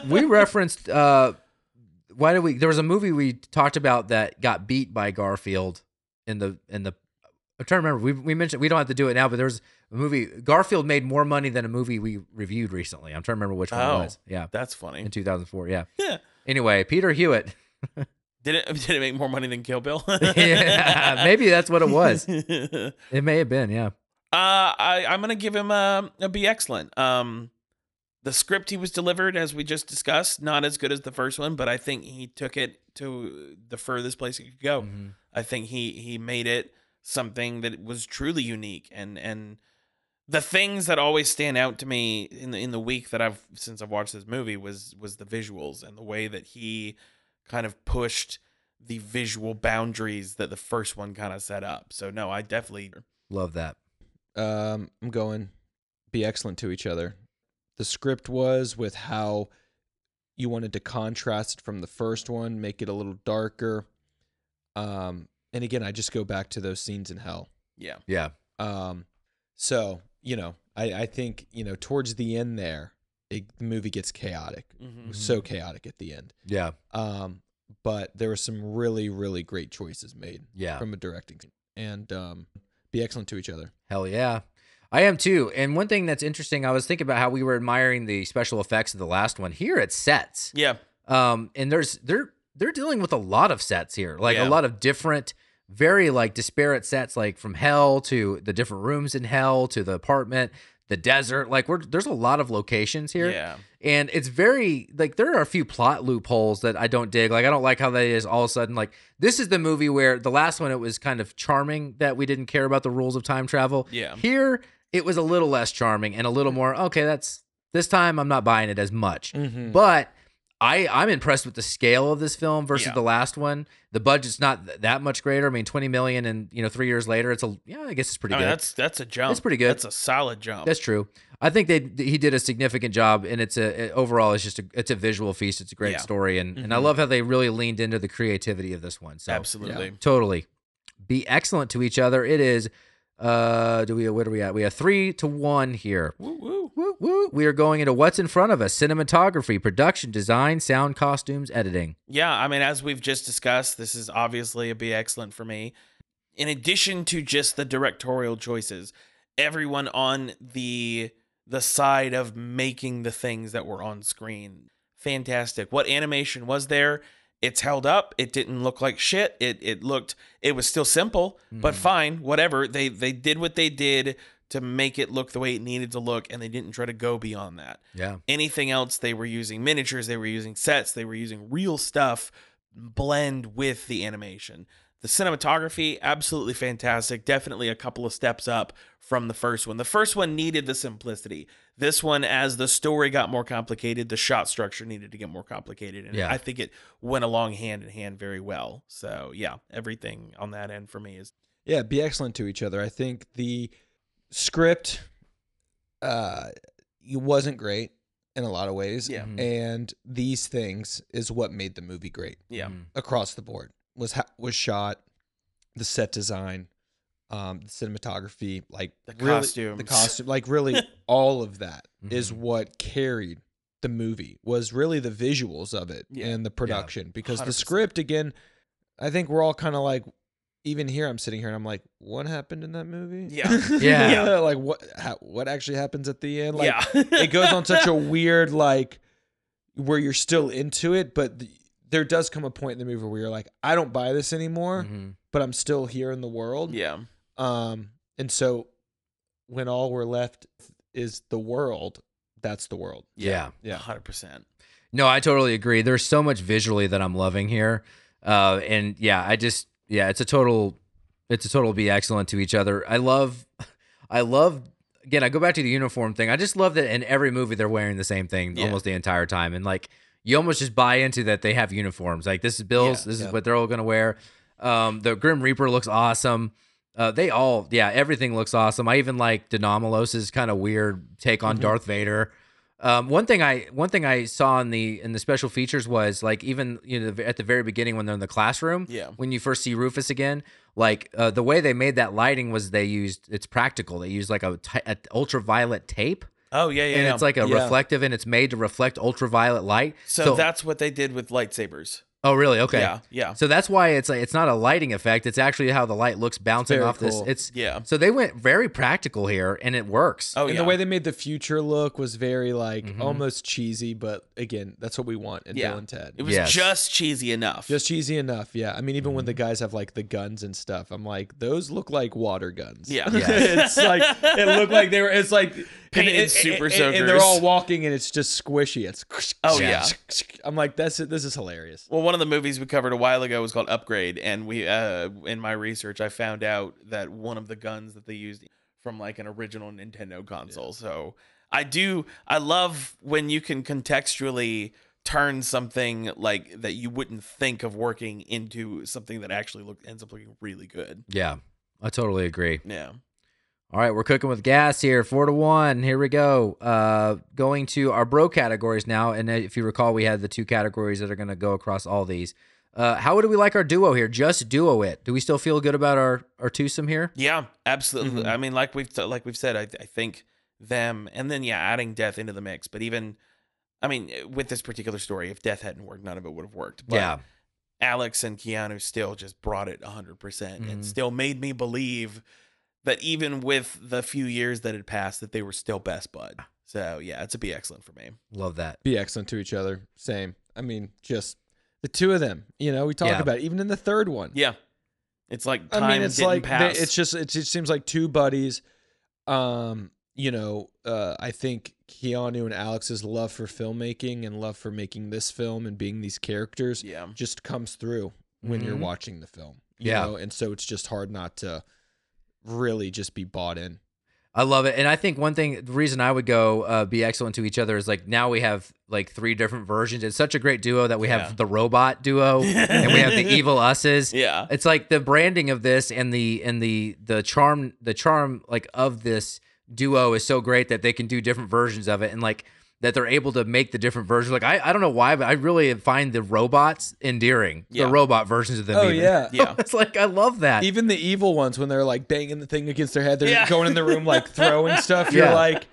We referenced. Why did we? There was a movie we talked about that got beat by Garfield in the. I'm trying to remember. We mentioned, we don't have to do it now, but there was a movie. Garfield made more money than a movie we reviewed recently. I'm trying to remember which one it was. Yeah, that's funny. In 2004. Yeah. Yeah. Anyway, Peter Hewitt. Did it make more money than Kill Bill? Yeah, maybe that's what it was. It may have been. Yeah. I'm gonna give him a B excellent. The script he was delivered, as we just discussed, not as good as the first one, but I think he took it to the furthest place it could go. I think he made it something that was truly unique, and the things that always stand out to me in the week that since I've watched this movie was the visuals and the way that he kind of pushed the visual boundaries that the first one kind of set up. So no, I definitely love that. I'm going be excellent to each other. The script was with how you wanted to contrast it from the first one, make it a little darker. And again, I just go back to those scenes in hell. Yeah. Yeah. So, you know, I think, you know, towards the end there, the movie gets chaotic. It was so chaotic at the end. Yeah. But there were some really, really great choices made from a directing, and be excellent to each other. Hell yeah. I am too. And one thing that's interesting, I was thinking about how we were admiring the special effects of the last one. Here it's sets. Yeah. And they're dealing with a lot of sets here, like a lot of different, very like disparate sets, like from hell to the different rooms in hell to the apartment, the desert. Like there's a lot of locations here. Yeah. And it's very, like, there are a few plot loopholes that I don't dig. Like, I don't like how that is all of a sudden, like, this is the movie where the last one, it was kind of charming that we didn't care about the rules of time travel. Yeah. Here, it was a little less charming and a little more, okay, this time I'm not buying it as much. But I'm impressed with the scale of this film versus the last one. The budget's not that much greater. I mean, $20 million, and 3 years later, I guess it's pretty good. That's a jump. It's pretty good. That's a solid jump. That's true. I think he did a significant job, and overall it's a visual feast. It's a great story, and I love how they really leaned into the creativity of this one. So absolutely, totally. Be excellent to each other. It is. What are we at? We have 3-1 here. Woo, woo. Woo, woo. We are going into what's in front of us: cinematography, production design, sound, costumes, editing. Yeah, I mean, as we've just discussed, this is obviously a B excellent for me. In addition to just the directorial choices, everyone on the side of making the things that were on screen, fantastic. What animation was there? It's held up. It didn't look like shit. It was still simple, but fine, whatever. They did what they did to make it look the way it needed to look, and they didn't try to go beyond that. Yeah. Anything else, they were using miniatures, they were using sets, they were using real stuff blend with the animation. The cinematography, absolutely fantastic. Definitely a couple of steps up from the first one. The first one needed the simplicity. This one, as the story got more complicated, the shot structure needed to get more complicated. And I think it went along hand in hand very well. So, yeah, everything on that end for me is... Yeah, be excellent to each other. I think the script wasn't great in a lot of ways. Yeah. And these things is what made the movie great. Yeah. Across the board. Was shot, the set design, the cinematography, like the costume, like really all of that is what carried the movie, was really the visuals of it and the production, because 100%. the script, again, I think we're all kind of like, even here, I'm sitting here and I'm like, what happened in that movie? Yeah. Yeah. Like what actually happens at the end? Like Yeah. it goes on such a weird, like, where you're still into it, but there does come a point in the movie where you're like, I don't buy this anymore, but I'm still here in the world. Yeah. And so when all we're left is the world, that's the world. Yeah. 100%. No, I totally agree. There's so much visually that I'm loving here. And yeah, it's a total be excellent to each other. I love, again, I go back to the uniform thing. I just love that in every movie they're wearing the same thing almost the entire time. And like, you almost just buy into that they have uniforms. Like, this is Bill's, this is what they're all going to wear. The Grim Reaper looks awesome. Everything looks awesome. I even like Denomalos's kind of weird take on Darth Vader. One thing I saw in the special features was like, even at the very beginning when they're in the classroom, when you first see Rufus again, like the way they made that lighting was it's practical. They used like a ultraviolet tape. Oh yeah, and it's like a reflective, and it's made to reflect ultraviolet light. So that's what they did with lightsabers. Oh, really? Okay. Yeah. So that's why it's not a lighting effect. It's actually how the light looks bouncing off cool. this. So they went very practical here, and it works. Oh, and the way they made the future look was very like almost cheesy, but again, that's what we want in Bill and Ted. It was just cheesy enough. Just cheesy enough, yeah. I mean, even when the guys have like the guns and stuff, I'm like, those look like water guns. Yeah. It's like it looked like they were. It's like painted super soakers, and they're all walking, and it's just squishy. It's I'm like, this is hilarious. Well, one of the movies we covered a while ago was called Upgrade, and we in my research I found out that one of the guns that they used from like an original Nintendo console. So I love when you can contextually turn something like that you wouldn't think of working into something that actually ends up looking really good. Yeah, I totally agree. Yeah. All right, we're cooking with gas here. 4-1. Here we go. Going to our bro categories now. And if you recall, we had the two categories that are going to go across all these. How do we like our duo here? Just duo it. Do we still feel good about our twosome here? Yeah, absolutely. I mean, like we've said, I think them, and then adding Death into the mix. But even, I mean, with this particular story, if Death hadn't worked, none of it would have worked. But Alex and Keanu still just brought it 100%, and still made me believe that even with the few years that had passed, that they were still best bud. So yeah, it's a be excellent for me. Love that. Be excellent to each other. Same. I mean, just the two of them. We talk about it, even in the third one. Yeah, it's like time didn't pass. It just seems like two buddies. I think Keanu and Alex's love for filmmaking and love for making this film and being these characters just comes through when you're watching the film. You know? And so it's just hard not to really just be bought in. I love it. And I think the reason I would go be excellent to each other is like now we have like three different versions. It's such a great duo that we have the robot duo and we have the evil us's. Yeah. It's like the branding of this and the charm like of this duo is so great that they can do different versions of it, and like that they're able to make the different versions. Like I don't know why, but I really find the robots endearing. The robot versions of them. Oh, even. yeah. It's like I love that. Even the evil ones, when they're like banging the thing against their head, they're going in the room like throwing stuff. You're like,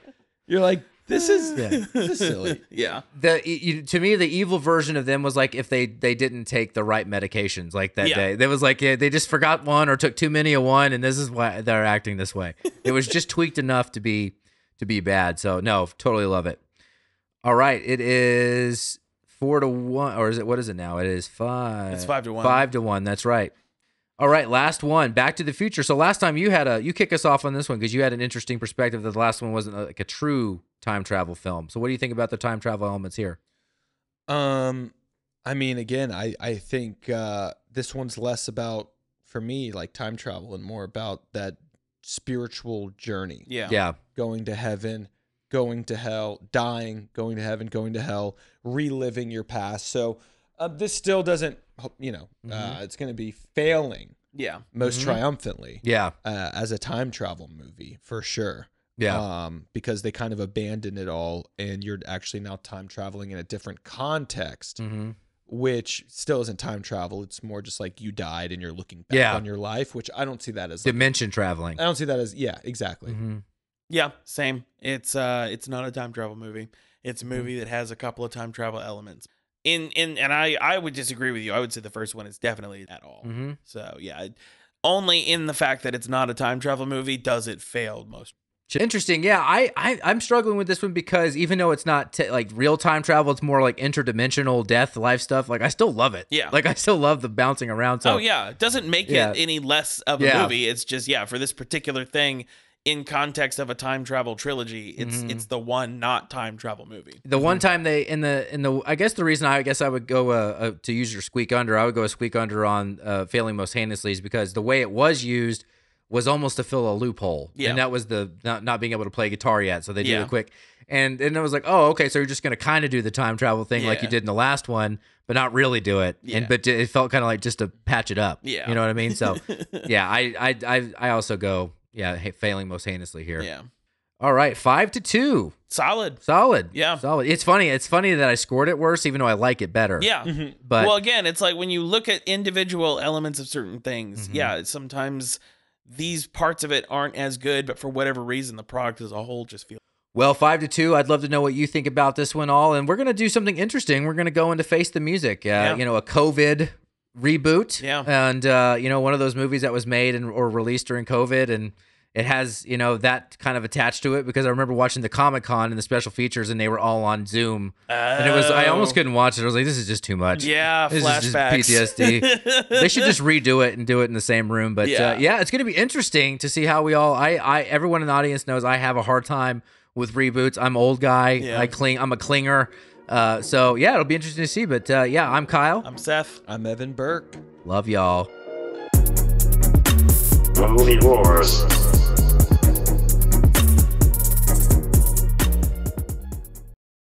this is silly. Yeah. To me, the evil version of them was like if they didn't take the right medications like that day. There was like they just forgot one or took too many of one, and this is why they're acting this way. It was just tweaked enough to be bad. So no, totally love it. All right, it is 4-1, or is it? What is it now? It is 5. It's 5-1. 5-1. That's right. All right, last one. Back to the Future. So last time you kick us off on this one because you had an interesting perspective that the last one wasn't like a true time travel film. So what do you think about the time travel elements here? I mean, again, I think this one's less about, for me, like time travel and more about that spiritual journey. Yeah. Going to heaven, going to hell, dying, going to heaven, going to hell, reliving your past. So this still doesn't, it's going to be failing most triumphantly as a time travel movie for sure. Yeah. Because they kind of abandon it all and you're actually now time traveling in a different context, which still isn't time travel. It's more just like you died and you're looking back on your life, which I don't see that as dimension traveling. I don't see that as, exactly. Yeah, same. It's not a time travel movie. It's a movie that has a couple of time travel elements. And I would disagree with you. I would say the first one is definitely at all. So yeah, only in the fact that it's not a time travel movie does it fail most. Interesting. Yeah, I'm struggling with this one because even though it's not like real time travel, it's more like interdimensional death, life stuff. Like I still love it. Yeah. Like I still love the bouncing around. So, oh yeah, it doesn't make it any less of a movie. It's just for this particular thing in context of a time travel trilogy, it's the one not time travel movie. The one time they in the I guess the reason I would go to use your squeak under, I would go a squeak under on Failing Most Heinously is because the way it was used was almost to fill a loophole. Yeah. And that was the not being able to play guitar yet. So they did it quick. And I was like, oh, okay, so you're just going to kind of do the time travel thing like you did in the last one, but not really do it. Yeah. But it felt kind of like just to patch it up. Yeah. You know what I mean? So, yeah, I also go, Failing Most Heinously here. Yeah. All right, 5-2. Solid. Yeah. Solid. It's funny that I scored it worse, even though I like it better. Yeah. But well, again, it's like when you look at individual elements of certain things, sometimes these parts of it aren't as good, but for whatever reason, the product as a whole just feels. Well, 5-2. I'd love to know what you think about this one all. And we're going to do something interesting. We're going to go into Face the Music, a COVID reboot. Yeah. And, one of those movies that was made or released during COVID. And it has, that kind of attached to it because I remember watching the Comic-Con and the special features and they were all on Zoom. And I almost couldn't watch it. I was like, this is just too much. Yeah, this flashbacks. Is just PTSD. They should just redo it and do it in the same room. But it's going to be interesting to see how we all, everyone in the audience knows I have a hard time with reboots. I'm old guy. Yeah. I'm a clinger. So it'll be interesting to see. But I'm Kyle. I'm Seth. I'm Evan Berke. Love y'all. Movie Wars.